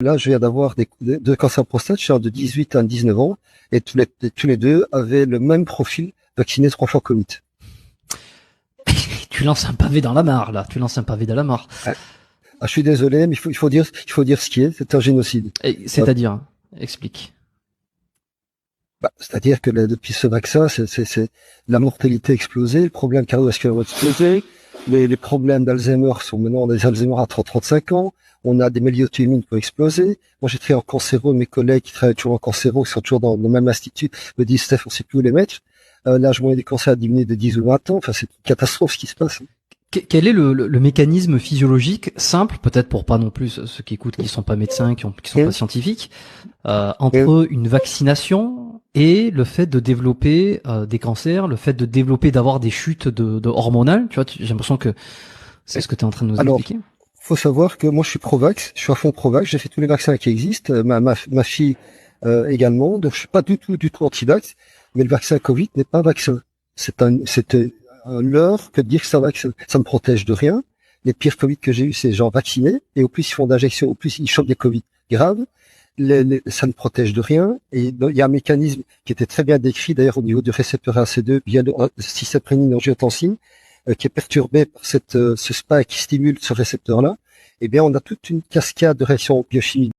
Là, je viens d'avoir deux cancers prostate, je suis de 18 à 19 ans, et tous les deux avaient le même profil, vaccinés 3 fois Covid. Tu lances un pavé dans la mare, là. Tu lances un pavé dans la mare. Ah, je suis désolé, mais il faut dire ce qui est. C'est un génocide. C'est-à-dire, explique. C'est-à-dire que depuis ce vaccin, c'est la mortalité a explosé, le problème cardiovasculaire a explosé, les problèmes d'Alzheimer sont maintenant, on a des Alzheimer à 30-35 ans, on a des maladies qui ont explosé. Moi, j'ai travaillé en cancéro, mes collègues qui travaillent toujours en cancéro, qui sont toujours dans le même institut, me disent, Steph, on sait plus où les mettre. L'âge moyen des cancers a diminué de 10 ou 20 ans. Enfin, c'est une catastrophe ce qui se passe. Quel est le mécanisme physiologique simple, peut-être pour pas non plus ceux qui écoutent, qui sont pas médecins, qui sont pas scientifiques, entre une vaccination et le fait de développer des cancers, le fait de développer, d'avoir des chutes de hormonales, tu vois, j'ai l'impression que c'est ce que tu es en train de nous expliquer. Faut savoir que moi je suis pro-vax, je suis à fond pro-vax, j'ai fait tous les vaccins qui existent, ma fille également, donc je suis pas du tout anti-vax, mais le vaccin Covid n'est pas un vaccin. C'est un leurre que de dire que c'est un vaccin. Ça me protège de rien. Les pires Covid que j'ai eu, c'est les gens vaccinés, et au plus ils font d'injections, au plus ils chopent des Covid graves. Ça ne protège de rien, et il y a un mécanisme qui était très bien décrit d'ailleurs au niveau du récepteur AC2 via le système angiotensine, qui est perturbé par ce spike qui stimule ce récepteur-là. Eh bien, on a toute une cascade de réactions biochimiques